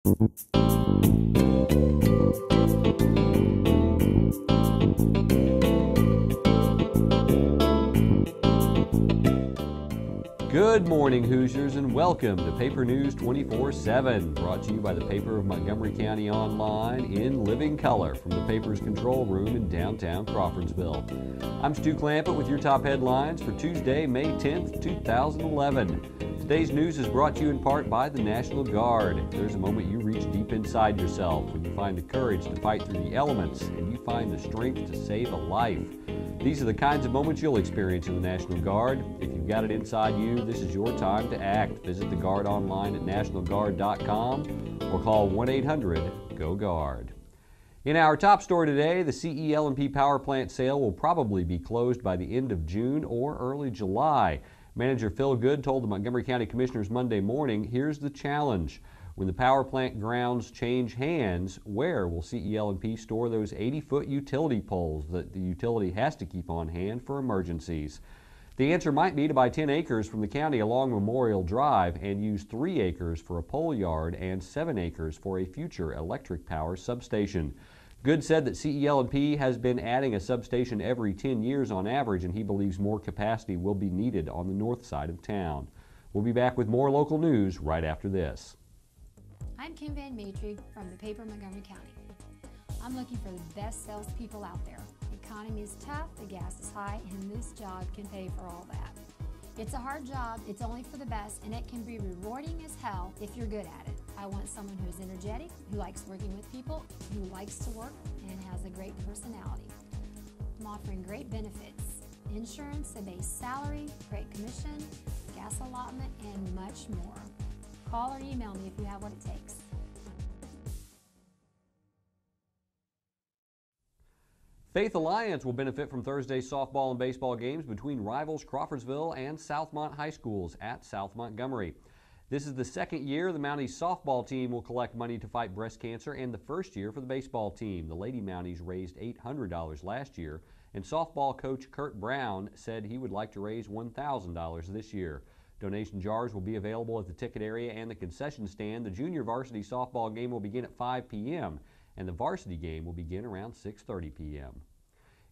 Good morning, Hoosiers, and welcome to Paper News 24/7, brought to you by the Paper of Montgomery County Online in living color from the paper's control room in downtown Crawfordsville. I'm Stu Clampett with your top headlines for Tuesday, May 10th, 2011. Today's news is brought to you in part by the National Guard. There's a moment you reach deep inside yourself when you find the courage to fight through the elements and you find the strength to save a life. These are the kinds of moments you'll experience in the National Guard. If you've got it inside you, this is your time to act. Visit the Guard online at nationalguard.com or call 1-800-GO-GUARD. In our top story today, the CEL&P power plant sale will probably be closed by the end of June or early July. Manager Phil Good told the Montgomery County Commissioners Monday morning, here's the challenge. When the power plant grounds change hands, where will CEL&P store those 80-foot utility poles that the utility has to keep on hand for emergencies? The answer might be to buy 10 acres from the county along Memorial Drive and use 3 acres for a pole yard and 7 acres for a future electric power substation. Good said that CEL&P has been adding a substation every 10 years on average, and he believes more capacity will be needed on the north side of town. We'll be back with more local news right after this. I'm Kim Van Maitre from the Paper Montgomery County. I'm looking for the best salespeople out there. The economy is tough, the gas is high, and this job can pay for all that. It's a hard job, it's only for the best, and it can be rewarding as hell if you're good at it. I want someone who's energetic, who likes working with people, who likes to work, and has a great personality. I'm offering great benefits, insurance, a base salary, great commission, gas allotment, and much more. Call or email me if you have what it takes. Faith Alliance will benefit from Thursday's softball and baseball games between rivals Crawfordsville and Southmont High Schools at South Montgomery. This is the second year the Mounties softball team will collect money to fight breast cancer, and the first year for the baseball team. The Lady Mounties raised $800 last year, and softball coach Kurt Brown said he would like to raise $1,000 this year. Donation jars will be available at the ticket area and the concession stand. The junior varsity softball game will begin at 5 p.m. and the varsity game will begin around 6:30 p.m.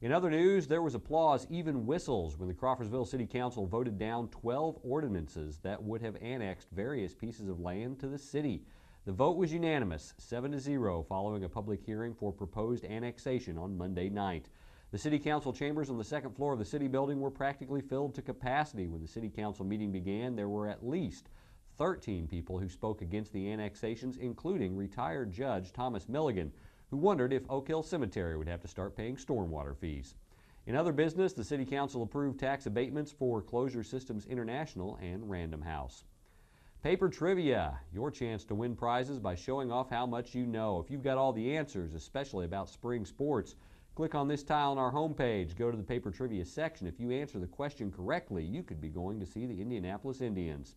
In other news, there was applause, even whistles, when the Crawfordsville City Council voted down 12 ordinances that would have annexed various pieces of land to the city. The vote was unanimous, 7-0, following a public hearing for proposed annexation on Monday night. The City Council chambers on the second floor of the City building were practically filled to capacity. When the City Council meeting began, there were at least 13 people who spoke against the annexations, including retired Judge Thomas Milligan, who wondered if Oak Hill Cemetery would have to start paying stormwater fees. In other business, the City Council approved tax abatements for Closure Systems International and Random House. Paper Trivia, your chance to win prizes by showing off how much you know. If you've got all the answers, especially about spring sports, click on this tile on our homepage. Go to the Paper Trivia section. If you answer the question correctly, you could be going to see the Indianapolis Indians.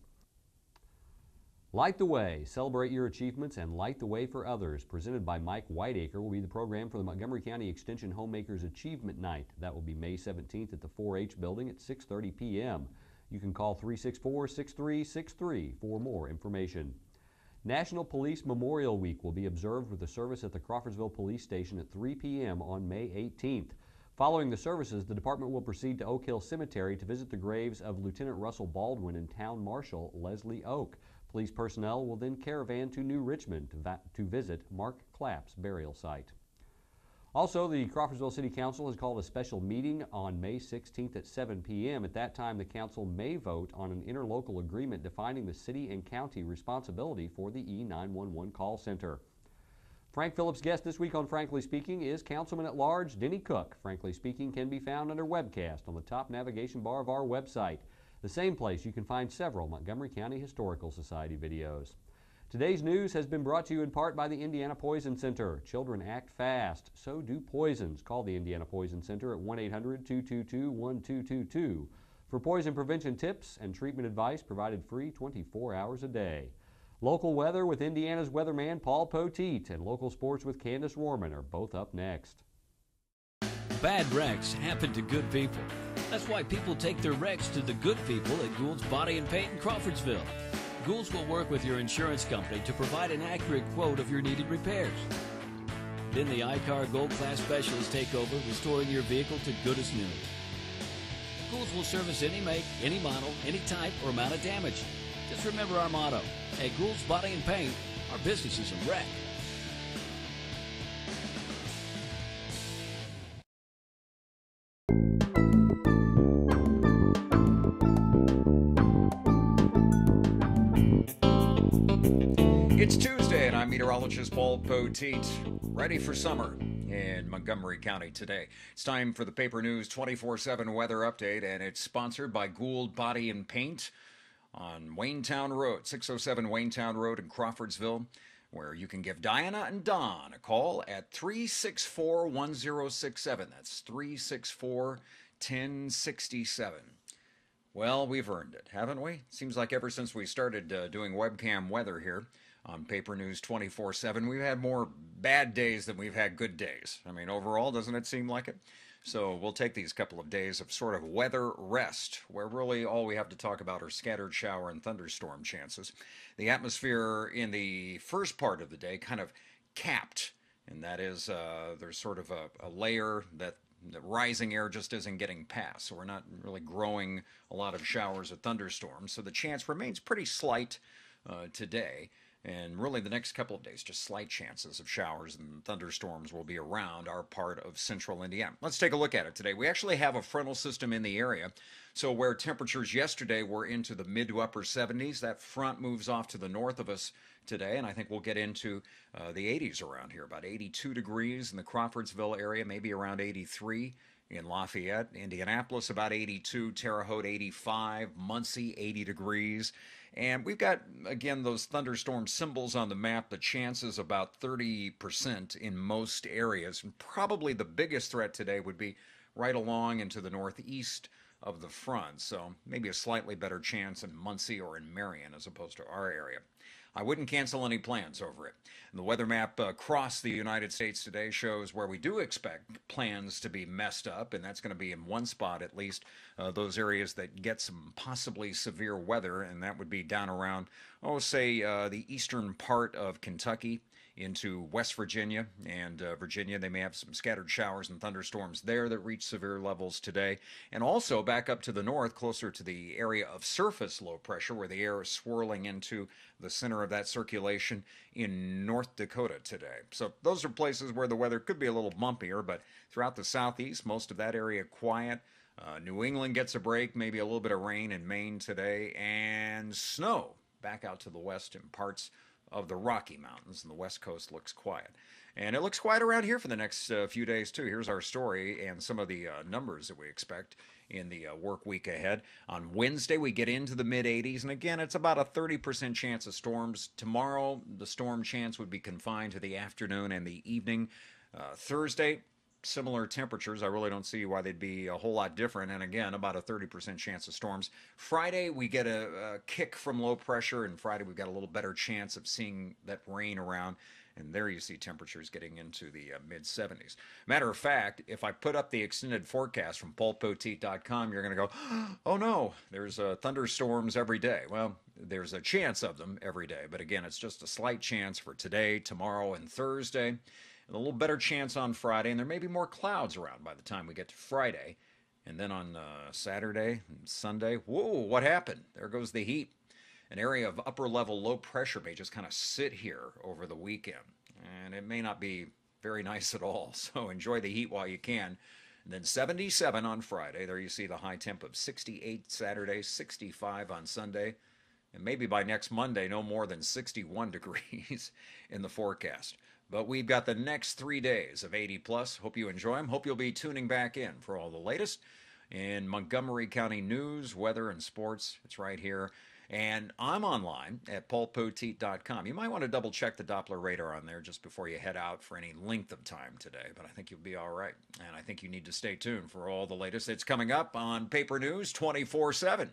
Light the Way. Celebrate your achievements and light the way for others. Presented by Mike Whiteacre will be the program for the Montgomery County Extension Homemakers Achievement Night. That will be May 17th at the 4-H building at 6:30 p.m. You can call 364-6363 for more information. National Police Memorial Week will be observed with a service at the Crawfordsville Police Station at 3 p.m. on May 18th. Following the services, the department will proceed to Oak Hill Cemetery to visit the graves of Lieutenant Russell Baldwin and Town Marshal Leslie Oak. Police personnel will then caravan to New Richmond to visit Mark Clapp's burial site. Also, the Crawfordsville City Council has called a special meeting on May 16th at 7 p.m. At that time, the council may vote on an interlocal agreement defining the city and county responsibility for the E911 call center. Frank Phillips' guest this week on Frankly Speaking is Councilman at Large Denny Cook. Frankly Speaking can be found under webcast on the top navigation bar of our website, the same place you can find several Montgomery County Historical Society videos. Today's news has been brought to you in part by the Indiana Poison Center. Children act fast, so do poisons. Call the Indiana Poison Center at 1-800-222-1222 for poison prevention tips and treatment advice provided free 24 hours a day. Local weather with Indiana's weatherman Paul Poteet and local sports with Candace Rohrman are both up next. Bad wrecks happen to good people. That's why people take their wrecks to the good people at Gould's Body and Paint in Crawfordsville. Gould's will work with your insurance company to provide an accurate quote of your needed repairs. Then the iCar Gold Class specialists take over, restoring your vehicle to good as new. Gould's will service any make, any model, any type, or amount of damage. Just remember our motto: at Gould's Body and Paint, our business is a wreck. It's Tuesday, and I'm meteorologist Paul Poteet, ready for summer in Montgomery County today. It's time for the Paper News 24/7 weather update, and it's sponsored by Gould Body and Paint on Waynetown Road, 607 Waynetown Road in Crawfordsville, where you can give Diana and Don a call at 364-1067. That's 364-1067. Well, we've earned it, haven't we? Seems like ever since we started doing webcam weather here on Paper News 24/7, we've had more bad days than we've had good days. I mean, overall, doesn't it seem like it? So we'll take these couple of days of sort of weather rest, where really all we have to talk about are scattered shower and thunderstorm chances. The atmosphere in the first part of the day kind of capped, and that is there's sort of a layer that the rising air just isn't getting past, so we're not really growing a lot of showers or thunderstorms, so the chance remains pretty slight today. And really the next couple of days, just slight chances of showers and thunderstorms will be around our part of central Indiana. Let's take a look at it today. We actually have a frontal system in the area. So where temperatures yesterday were into the mid to upper 70s, that front moves off to the north of us today, and I think we'll get into the 80s around here, about 82 degrees in the Crawfordsville area, maybe around 83 in Lafayette. Indianapolis about 82, Terre Haute 85, Muncie 80 degrees. And we've got, again, those thunderstorm symbols on the map. The chances about 30% in most areas. And probably the biggest threat today would be right along into the northeast of the front. So maybe a slightly better chance in Muncie or in Marion as opposed to our area. I wouldn't cancel any plans over it. And the weather map across the United States today shows where we do expect plans to be messed up, and that's going to be in one spot at least, those areas that get some possibly severe weather, and that would be down around, the eastern part of Kentucky into West Virginia and Virginia. They may have some scattered showers and thunderstorms there that reach severe levels today. And also back up to the north, closer to the area of surface low pressure, where the air is swirling into the center of that circulation in North Dakota today. So those are places where the weather could be a little bumpier, but throughout the southeast, most of that area quiet. New England gets a break, maybe a little bit of rain in Maine today, and snow back out to the west in parts of the Rocky Mountains, and the west coast looks quiet. And it looks quiet around here for the next few days too. Here's our story and some of the numbers that we expect in the work week ahead. On Wednesday, we get into the mid-80s, and again, it's about a 30% chance of storms. Tomorrow, the storm chance would be confined to the afternoon and the evening. Thursday, similar temperatures. I really don't see why they'd be a whole lot different, and again, about a 30% chance of storms. Friday, we get a kick from low pressure, and Friday we've got a little better chance of seeing that rain around, and there you see temperatures getting into the mid-70s. Matter of fact, if I put up the extended forecast from paulpoteet.com, you're going to go, oh no, there's thunderstorms every day. Well, there's a chance of them every day, but again, it's just a slight chance for today, tomorrow, and Thursday. A little better chance on Friday, and there may be more clouds around by the time we get to Friday. And then on Saturday and Sunday, whoa, what happened? There goes the heat. An area of upper level low pressure may just kind of sit here over the weekend, and it may not be very nice at all. So enjoy the heat while you can. And then 77 on Friday. There you see the high temp of 68 Saturday, 65 on Sunday, and maybe by next Monday, no more than 61 degrees in the forecast. But we've got the next 3 days of 80 plus. Hope you enjoy them. Hope you'll be tuning back in for all the latest in Montgomery County news, weather, and sports. It's right here. And I'm online at paulpoteet.com. You might want to double check the Doppler radar on there just before you head out for any length of time today. But I think you'll be all right. And I think you need to stay tuned for all the latest. It's coming up on Paper News 24/7.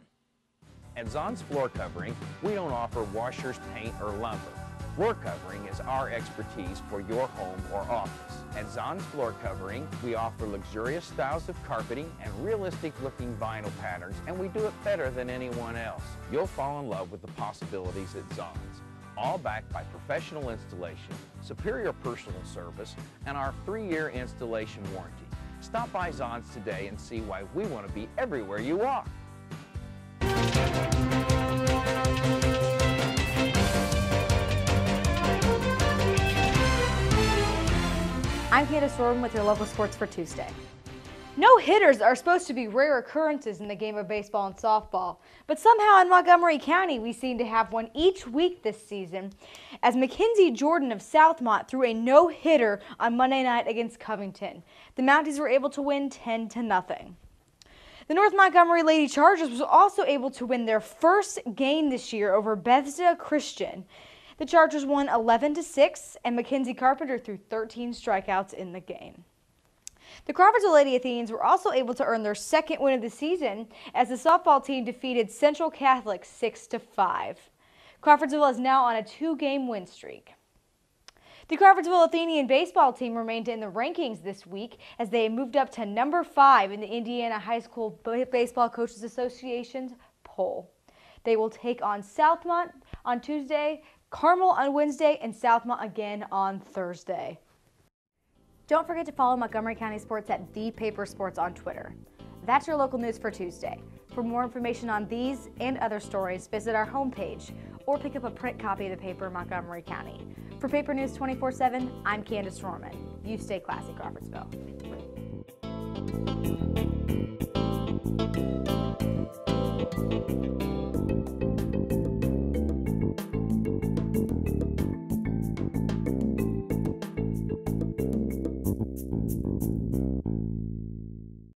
At Zon's Floor Covering, we don't offer washers, paint, or lumber. Floor covering is our expertise for your home or office. At Zon's Floor Covering, we offer luxurious styles of carpeting and realistic-looking vinyl patterns, and we do it better than anyone else. You'll fall in love with the possibilities at Zon's, all backed by professional installation, superior personal service, and our 3-year installation warranty. Stop by Zon's today and see why we want to be everywhere you are. I'm Candace Roden with your local sports for Tuesday. No-hitters are supposed to be rare occurrences in the game of baseball and softball, but somehow in Montgomery County we seem to have one each week this season, as Mackenzie Jordan of Southmont threw a no-hitter on Monday night against Covington. The Mounties were able to win 10-0. The North Montgomery Lady Chargers was also able to win their first game this year over Bethesda Christian. The Chargers won 11-6, and Mackenzie Carpenter threw 13 strikeouts in the game. The Crawfordsville Lady Athenians were also able to earn their second win of the season as the softball team defeated Central Catholic 6-5. Crawfordsville is now on a 2-game win streak. The Crawfordsville Athenian baseball team remained in the rankings this week as they moved up to number 5 in the Indiana High School Baseball Coaches Association's poll. They will take on Southmont on Tuesday, Carmel on Wednesday, and Southmont again on Thursday. Don't forget to follow Montgomery County Sports at The Paper Sports on Twitter. That's your local news for Tuesday. For more information on these and other stories, visit our homepage or pick up a print copy of the paper in Montgomery County. For Paper News 24/7, I'm Candace Roman. You stay classy, Crawfordsville.